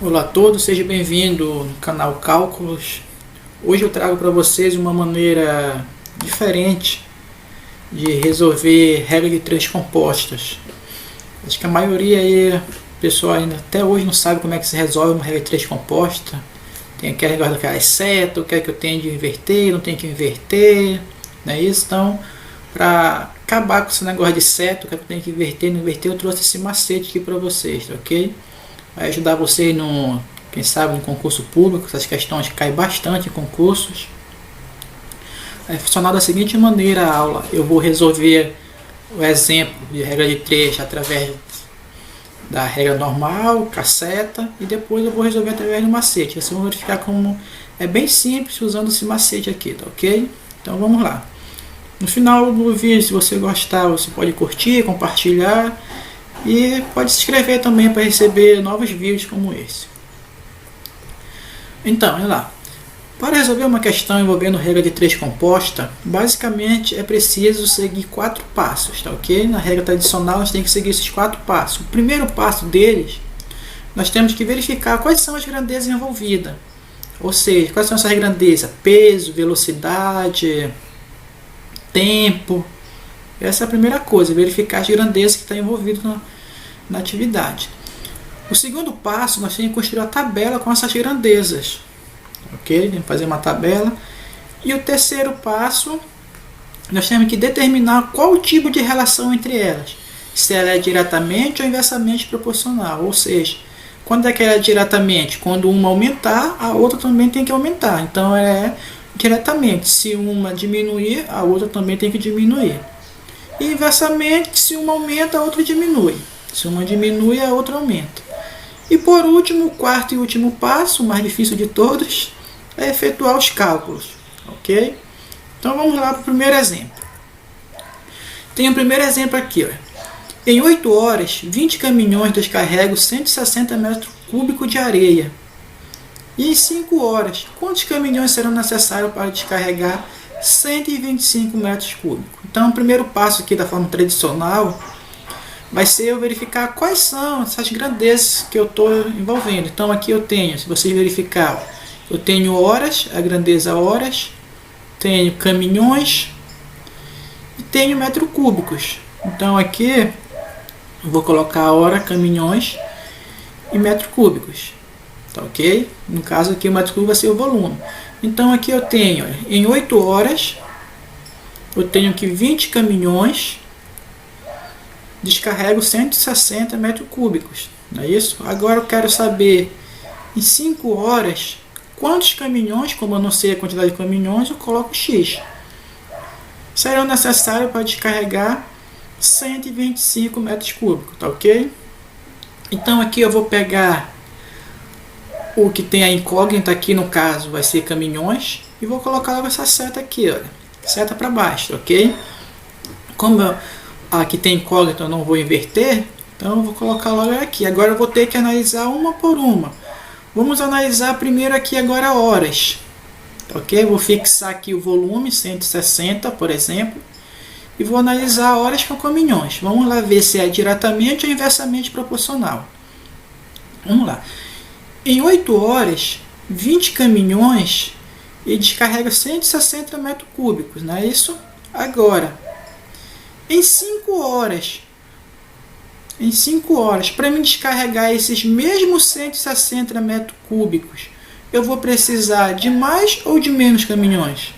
Olá a todos, seja bem-vindo no canal Cálculos. Hoje eu trago para vocês uma maneira diferente de resolver regra de três compostas. Acho que a maioria aí, pessoal, ainda até hoje não sabe como é que se resolve uma regra de três composta. Tem aquele negócio daquelas setas, o que é que eu tenho de inverter, não tenho que inverter, não é isso? Então, para acabar com esse negócio de seta, o que é que eu tenho que inverter, não inverter, eu trouxe esse macete aqui para vocês, ok? Vai ajudar você no, quem sabe, no concurso público. Essas questões caem bastante em concursos. Vai funcionar da seguinte maneira a aula. Eu vou resolver o exemplo de regra de 3 através da regra normal, casseta, e depois eu vou resolver através do macete. Vocês vão verificar como é bem simples usando esse macete aqui, tá ok? Então vamos lá. No final do vídeo, se você gostar, você pode curtir, compartilhar. E pode se inscrever também para receber novos vídeos como esse. Então, olha lá. Para resolver uma questão envolvendo regra de três composta, basicamente é preciso seguir 4 passos, tá ok? Na regra tradicional, a gente tem que seguir esses 4 passos. O primeiro passo deles, nós temos que verificar quais são as grandezas envolvidas. Ou seja, quais são essas grandezas? Peso, velocidade, tempo. Essa é a primeira coisa, verificar as grandezas que estão envolvidas na atividade. O segundo passo, nós temos que construir a tabela com essas grandezas. Ok? Temos que fazer uma tabela. E o terceiro passo, nós temos que determinar qual o tipo de relação entre elas. Se ela é diretamente ou inversamente proporcional. Ou seja, quando é que ela é diretamente? Quando uma aumentar, a outra também tem que aumentar. Então é diretamente. Se uma diminuir, a outra também tem que diminuir. E inversamente, se uma aumenta, a outra diminui. Se uma diminui, a outra aumenta. E por último, o quarto e último passo, o mais difícil de todos, é efetuar os cálculos. Ok? Então vamos lá para o primeiro exemplo. Tem o primeiro exemplo aqui. Ó. Em 8 horas, 20 caminhões descarregam 160 metros cúbicos de areia. E em 5 horas, quantos caminhões serão necessários para descarregar 125 metros cúbicos? Então, o primeiro passo aqui da forma tradicional vai ser eu verificar quais são essas grandezas que eu estou envolvendo. Então, aqui eu tenho, se vocês verificar, eu tenho horas, a grandeza horas, tenho caminhões e tenho metros cúbicos. Então, aqui eu vou colocar hora, caminhões e metros cúbicos. Tá ok? No caso aqui, o metro cúbico vai ser o volume. Então, aqui eu tenho, em 8 horas, eu tenho que 20 caminhões descarregam 160 metros cúbicos. Não é isso? Agora eu quero saber, em 5 horas, quantos caminhões, como eu não sei a quantidade de caminhões, eu coloco X. Serão necessários para descarregar 125 metros cúbicos. Tá ok? Então aqui eu vou pegar o que tem a incógnita aqui, no caso, vai ser caminhões, e vou colocar logo essa seta aqui, olha, seta para baixo, ok? Como aqui tem incógnita, eu não vou inverter, então eu vou colocar logo aqui. Agora eu vou ter que analisar uma por uma. Vamos analisar primeiro aqui agora horas, ok? Vou fixar aqui o volume, 160, por exemplo, e vou analisar horas com caminhões. Vamos lá ver se é diretamente ou inversamente proporcional. Vamos lá. Em 8 horas, 20 caminhões e descarrega 160 metros cúbicos, não é isso? Agora, em 5 horas, para me descarregar esses mesmos 160 metros cúbicos, eu vou precisar de mais ou de menos caminhões?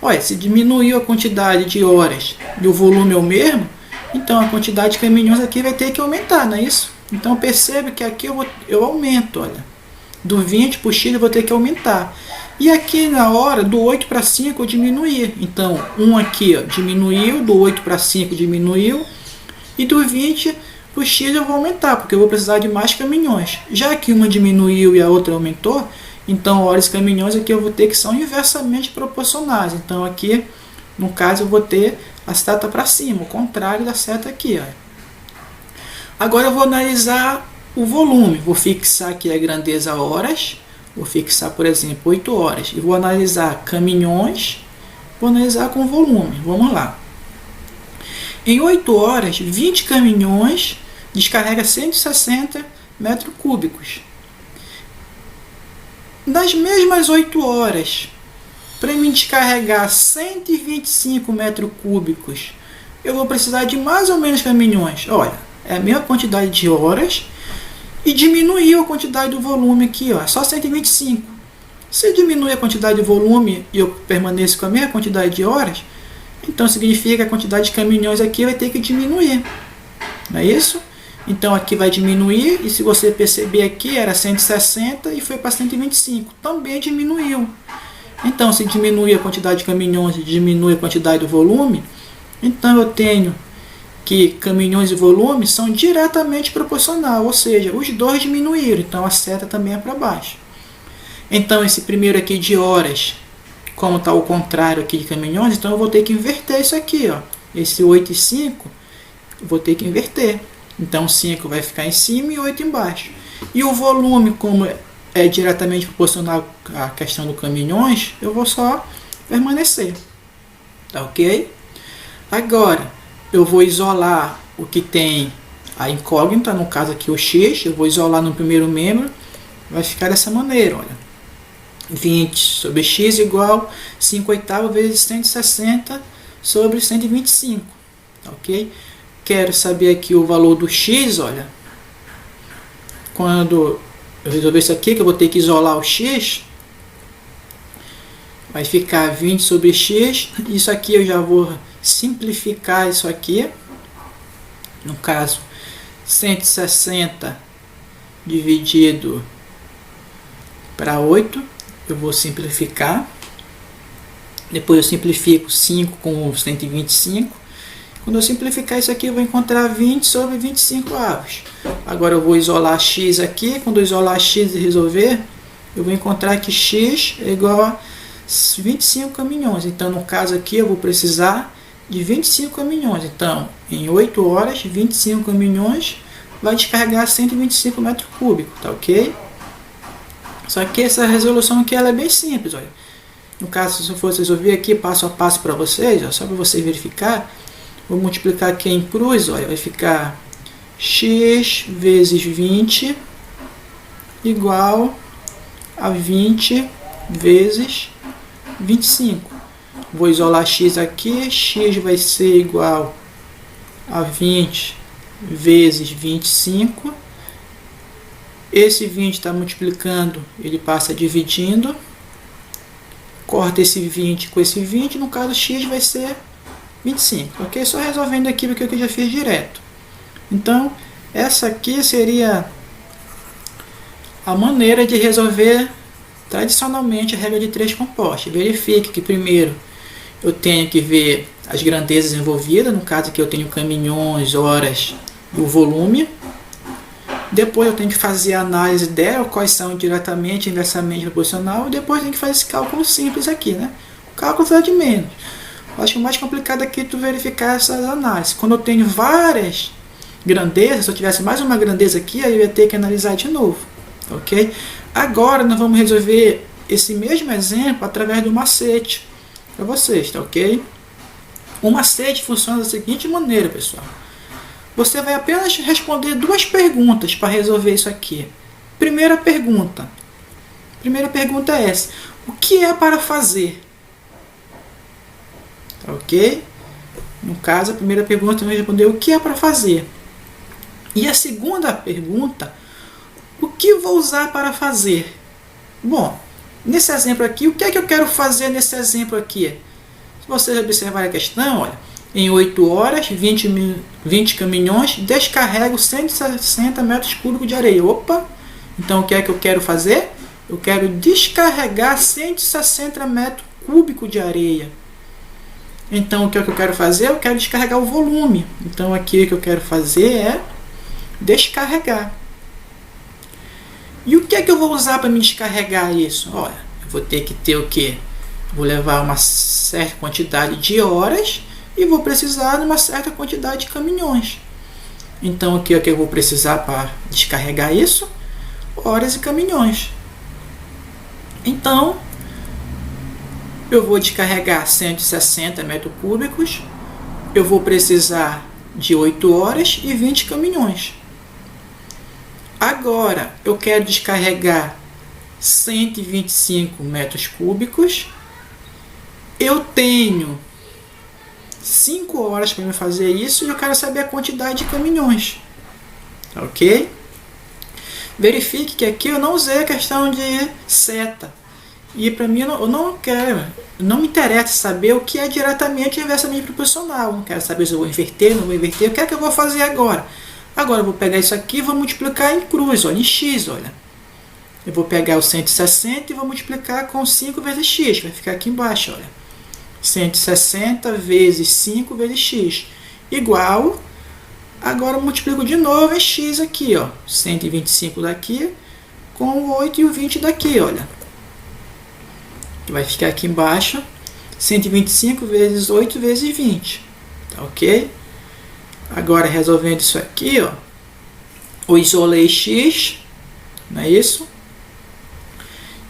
Olha, se diminuiu a quantidade de horas e o volume é o mesmo, então a quantidade de caminhões aqui vai ter que aumentar, não é isso? Então percebe que aqui eu aumento, olha. Do 20 para o X eu vou ter que aumentar. E aqui na hora, do 8 para 5 eu diminuir. Então, um aqui ó, diminuiu, do 8 para 5 diminuiu. E do 20 para o X eu vou aumentar, porque eu vou precisar de mais caminhões. Já que uma diminuiu e a outra aumentou, então horas e caminhões aqui eu vou ter que são inversamente proporcionais. Então aqui, no caso, eu vou ter a seta para cima, o contrário da seta aqui, ó. Agora eu vou analisar o volume. Vou fixar aqui a grandeza horas, Vou fixar, por exemplo, 8 horas. E vou analisar caminhões, vou analisar com volume. Vamos lá. Em 8 horas, 20 caminhões descarrega 160 metros cúbicos. Nas mesmas 8 horas, para me descarregar 125 metros cúbicos, eu vou precisar de mais ou menos caminhões. Olha, é a mesma quantidade de horas e diminuiu a quantidade do volume aqui, ó, só 125. Se diminuir a quantidade de volume e eu permaneço com a mesma quantidade de horas, então significa que a quantidade de caminhões aqui vai ter que diminuir. Não é isso? Então aqui vai diminuir, e se você perceber aqui era 160 e foi para 125, também diminuiu. Então se diminuir a quantidade de caminhões e diminui a quantidade do volume, então eu tenho que caminhões e volume são diretamente proporcional, ou seja, os dois diminuíram, então a seta também é para baixo. Então esse primeiro aqui de horas, como está o contrário aqui de caminhões, então eu vou ter que inverter isso aqui, ó. Esse 8 e 5, eu vou ter que inverter. Então 5 vai ficar em cima e 8 embaixo. E o volume, como é diretamente proporcional à questão do caminhões, eu vou só permanecer. Tá ok? Agora, eu vou isolar o que tem a incógnita, no caso aqui o x, eu vou isolar no primeiro membro, vai ficar dessa maneira, olha. 20 sobre x igual 5 oitavos vezes 160 sobre 125. Tá ok? Quero saber aqui o valor do x, olha. Quando eu resolver isso aqui, que eu vou ter que isolar o x, vai ficar 20 sobre x. Isso aqui eu já vou simplificar isso aqui. No caso, 160 dividido para 8. Eu vou simplificar. Depois eu simplifico 5 com 125. Quando eu simplificar isso aqui, eu vou encontrar 20 sobre 25 avos. Agora eu vou isolar x aqui. Quando eu isolar x e resolver, eu vou encontrar que x é igual a 25 caminhões. Então, no caso aqui, eu vou precisar de 25 caminhões. Então, em 8 horas, 25 caminhões vai descarregar 125 metros cúbicos. Tá ok? Só que essa resolução aqui ela é bem simples. Olha. No caso, se eu fosse resolver aqui passo a passo para vocês, ó, só para você verificar. Vou multiplicar aqui em cruz, olha, vai ficar x vezes 20 igual a 20 vezes 25. Vou isolar x aqui, x vai ser igual a 20 vezes 25. Esse 20 está multiplicando, ele passa dividindo. Corta esse 20 com esse 20, no caso x vai ser 25, ok? Só resolvendo aqui porque eu já fiz direto. Então, essa aqui seria a maneira de resolver tradicionalmente a regra de 3 compostos. Verifique que primeiro eu tenho que ver as grandezas envolvidas, no caso aqui eu tenho caminhões, horas e o volume. Depois eu tenho que fazer a análise dela, quais são diretamente, inversamente proporcional, e depois eu tenho que fazer esse cálculo simples aqui, né? O cálculo será de menos. Acho que o mais complicado aqui é tu verificar essas análises. Quando eu tenho várias grandezas, se eu tivesse mais uma grandeza aqui, aí eu ia ter que analisar de novo. Ok? Agora nós vamos resolver esse mesmo exemplo através do macete para vocês, tá ok? O macete funciona da seguinte maneira, pessoal. Você vai apenas responder 2 perguntas para resolver isso aqui. Primeira pergunta é essa: o que é para fazer? Ok? No caso, a primeira pergunta vai responder o que é para fazer. E a segunda pergunta, o que vou usar para fazer? Bom, nesse exemplo aqui, o que é que eu quero fazer nesse exemplo aqui? Se vocês observarem a questão, olha, em 8 horas, 20 caminhões descarregam 160 metros cúbicos de areia. Opa! Então, o que é que eu quero fazer? Eu quero descarregar 160 metros cúbicos de areia. Então, o que é que eu quero fazer? Eu quero descarregar o volume. Então, aqui o que eu quero fazer é descarregar. E o que é que eu vou usar para me descarregar isso? Olha, eu vou ter que ter o quê? Vou levar uma certa quantidade de horas e vou precisar de uma certa quantidade de caminhões. Então, o que é que eu vou precisar para descarregar isso? Horas e caminhões. Então, eu vou descarregar 160 metros cúbicos, eu vou precisar de 8 horas e 20 caminhões. Agora, eu quero descarregar 125 metros cúbicos, eu tenho 5 horas para me fazer isso e eu quero saber a quantidade de caminhões. Ok? Verifique que aqui eu não usei a questão de seta. E para mim eu não quero, não me interessa saber o que é diretamente e inversamente proporcional. Não quero saber se eu vou inverter, não vou inverter. O que é que eu vou fazer agora? Agora eu vou pegar isso aqui e vou multiplicar em cruz, olha, em x, olha. Eu vou pegar o 160 e vou multiplicar com 5 vezes x. Vai ficar aqui embaixo, olha. 160 vezes 5 vezes x igual. Agora eu multiplico de novo em x aqui, ó. 125 daqui com o 8 e o 20 daqui, olha. Que vai ficar aqui embaixo. 125 vezes 8 vezes 20. Tá ok? Agora resolvendo isso aqui, ó. Eu isolei x, não é isso?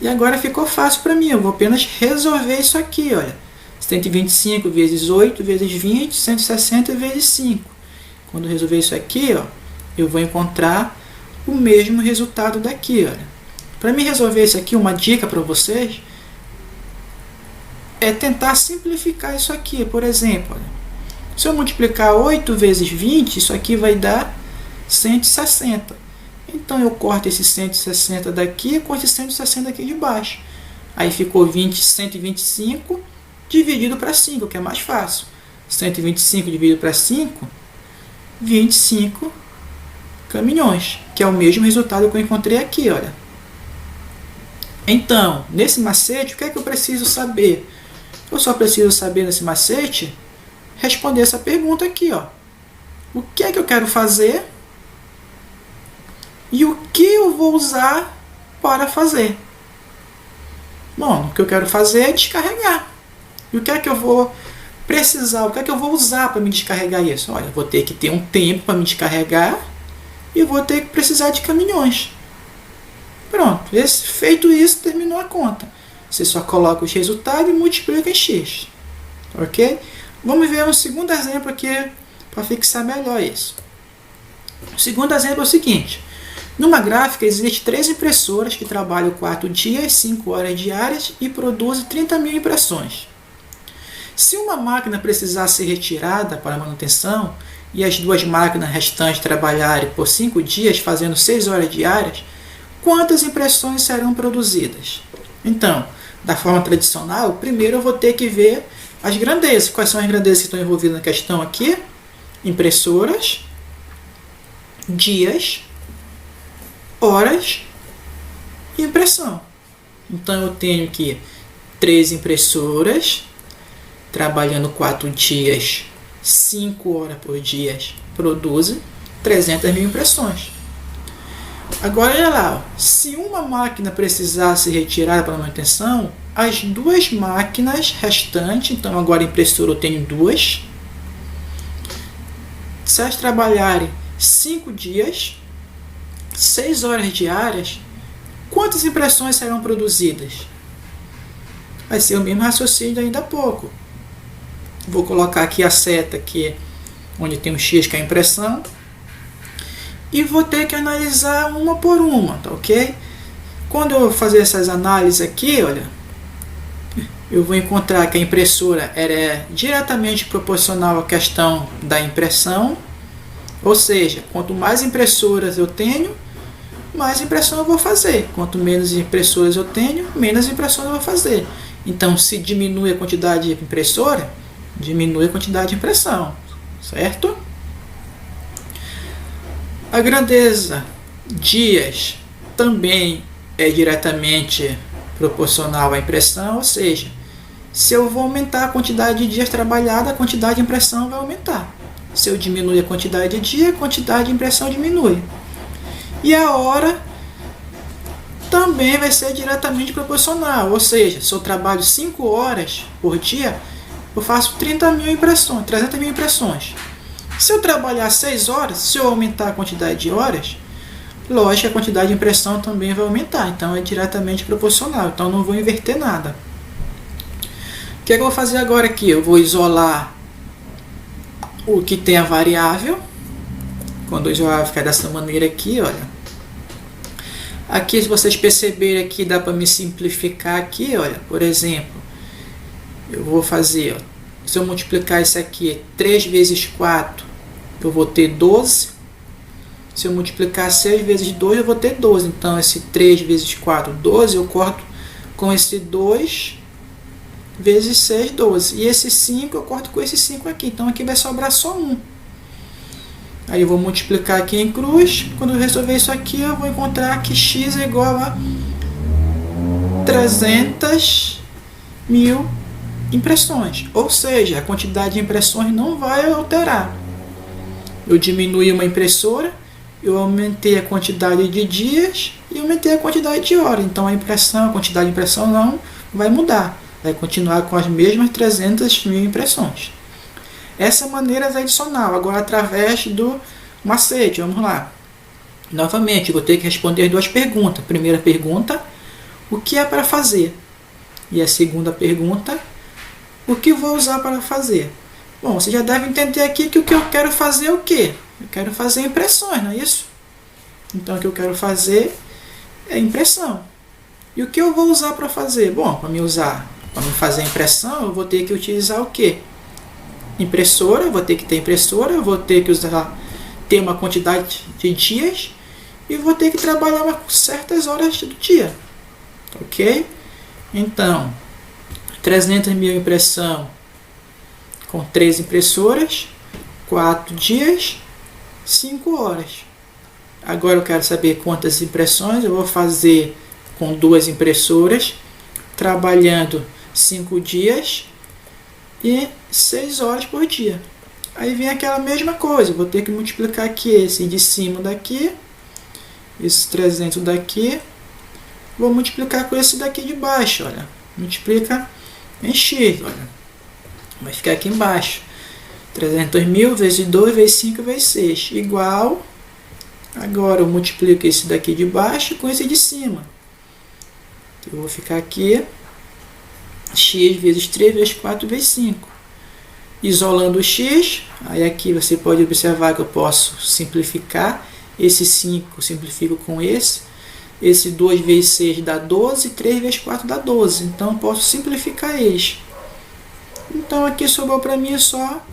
E agora ficou fácil para mim. Eu vou apenas resolver isso aqui, olha. 125 vezes 8 vezes 20, 160 vezes 5. Quando eu resolver isso aqui, ó, eu vou encontrar o mesmo resultado daqui, olha. Para mim resolver isso aqui, uma dica para vocês é tentar simplificar isso aqui. Por exemplo, olha, se eu multiplicar 8 vezes 20, isso aqui vai dar 160. Então eu corto esse 160 daqui e corto esse 160 aqui de baixo. Aí ficou 125 dividido para 5, que é mais fácil. 125 dividido para 5, 25 caminhões, que é o mesmo resultado que eu encontrei aqui, olha. Então, nesse macete, o que é que eu preciso saber? Eu só preciso saber nesse macete responder essa pergunta aqui, ó. O que é que eu quero fazer e o que eu vou usar para fazer? Bom, o que eu quero fazer é descarregar. E o que é que eu vou precisar, o que é que eu vou usar para me descarregar isso? Olha, eu vou ter que ter um tempo para me descarregar e vou ter que precisar de caminhões. Pronto, feito isso, terminou a conta. Você só coloca os resultados e multiplica em x. Ok? Vamos ver um segundo exemplo aqui para fixar melhor isso. O segundo exemplo é o seguinte. Numa gráfica, existem 3 impressoras que trabalham 4 dias, 5 horas diárias e produzem 30 mil impressões. Se uma máquina precisar ser retirada para manutenção e as 2 máquinas restantes trabalharem por 5 dias, fazendo 6 horas diárias, quantas impressões serão produzidas? Então, da forma tradicional, primeiro eu vou ter que ver as grandezas. Quais são as grandezas que estão envolvidas na questão aqui? Impressoras, dias, horas e impressão. Então eu tenho aqui 3 impressoras trabalhando 4 dias, 5 horas por dia, produzem 300 mil impressões. Agora olha lá, ó. Se uma máquina precisar ser retirada para manutenção, as 2 máquinas restantes, então agora a impressora eu tenho 2, se elas trabalharem 5 dias, 6 horas diárias, quantas impressões serão produzidas? Vai ser o mesmo raciocínio de ainda há pouco. Vou colocar aqui a seta aqui, onde tem um X que é a impressão, e vou ter que analisar uma por uma, tá ok? Quando eu fazer essas análises aqui, olha, eu vou encontrar que a impressora é diretamente proporcional à questão da impressão, ou seja, quanto mais impressoras eu tenho, mais impressão eu vou fazer. Quanto menos impressoras eu tenho, menos impressão eu vou fazer. Então, se diminui a quantidade de impressora, diminui a quantidade de impressão, certo? A grandeza dias também é diretamente proporcional à impressão, ou seja, se eu vou aumentar a quantidade de dias trabalhados, a quantidade de impressão vai aumentar. Se eu diminuir a quantidade de dia, a quantidade de impressão diminui. E a hora também vai ser diretamente proporcional, ou seja, se eu trabalho 5 horas por dia, eu faço 30 mil impressões, 300 mil impressões. Se eu trabalhar 6 horas, se eu aumentar a quantidade de horas, lógico, a quantidade de impressão também vai aumentar, então é diretamente proporcional, então não vou inverter nada. O que eu vou fazer agora aqui? Eu vou isolar o que tem a variável. Quando eu isolar, vai ficar dessa maneira aqui, olha. Aqui, se vocês perceberem aqui, dá para me simplificar aqui, olha. Por exemplo, eu vou fazer, ó, se eu multiplicar isso aqui, 3 vezes 4, eu vou ter 12. Se eu multiplicar 6 vezes 2, eu vou ter 12. Então, esse 3 vezes 4, 12, eu corto com esse 2 vezes 6, 12. E esse 5 eu corto com esse 5 aqui. Então, aqui vai sobrar só 1. Aí eu vou multiplicar aqui em cruz. Quando eu resolver isso aqui, eu vou encontrar que x é igual a 300.000 impressões. Ou seja, a quantidade de impressões não vai alterar. Eu diminui uma impressora, eu aumentei a quantidade de dias e aumentei a quantidade de horas. Então a quantidade de impressão não vai mudar. Vai continuar com as mesmas 300.000 impressões. Essa maneira é adicional. Agora através do macete. Vamos lá. Novamente, vou ter que responder duas perguntas. Primeira pergunta, o que é para fazer? E a segunda pergunta, o que vou usar para fazer? Bom, você já deve entender aqui que o que eu quero fazer é o quê? Eu quero fazer impressões, não é isso? Então, o que eu quero fazer é impressão. E o que eu vou usar para fazer? Bom, para me fazer impressão, eu vou ter que utilizar o quê? Impressora, eu vou ter que ter impressora, eu vou ter que ter uma quantidade de dias e vou ter que trabalhar certas horas do dia. Ok? Então, 300.000 impressão com 3 impressoras, 4 dias, 5 horas. Agora eu quero saber quantas impressões eu vou fazer com 2 impressoras, trabalhando 5 dias e 6 horas por dia. Aí vem aquela mesma coisa, vou ter que multiplicar aqui esse de cima daqui, esse 300 daqui, vou multiplicar com esse daqui de baixo, olha, multiplica em x, olha, vai ficar aqui embaixo, 300.000 vezes 2 vezes 5 vezes 6, igual, agora eu multiplico esse daqui de baixo com esse de cima, eu vou ficar aqui, x vezes 3 vezes 4 vezes 5. Isolando o x, aí aqui você pode observar que eu posso simplificar. Esse 5 simplifico com esse 2 vezes 6 dá 12, 3 vezes 4 dá 12. Então eu posso simplificar eles. Então aqui sobrou para mim só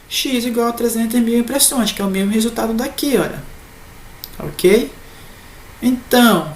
x igual a 300.000 impressões, que é o mesmo resultado daqui, olha. Ok? Então,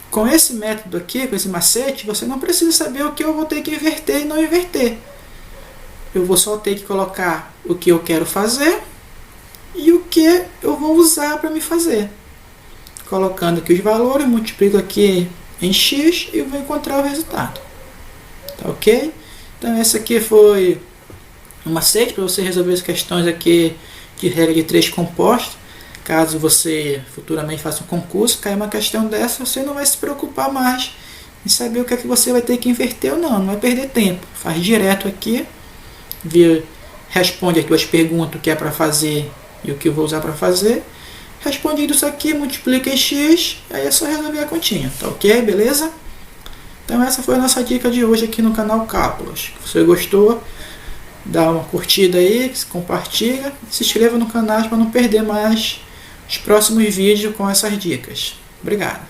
com esse método aqui, com esse macete, você não precisa saber o que eu vou ter que inverter e não inverter. Eu vou só ter que colocar o que eu quero fazer e o que eu vou usar para me fazer. Colocando aqui os valores, multiplico aqui em x e vou encontrar o resultado. Tá ok? Então esse aqui foi um macete para você resolver as questões aqui de regra de 3 compostos. Caso você futuramente faça um concurso, cair uma questão dessa, você não vai se preocupar mais em saber o que é que você vai ter que inverter ou não vai perder tempo. Faz direto aqui, responde aqui as perguntas, o que é para fazer e o que eu vou usar para fazer. Respondido isso aqui, multiplica em x, aí é só resolver a continha, tá ok? Beleza? Então essa foi a nossa dica de hoje aqui no canal Cálculos. Se você gostou, dá uma curtida aí, compartilha, se inscreva no canal para não perder mais os próximos vídeos com essas dicas. Obrigado.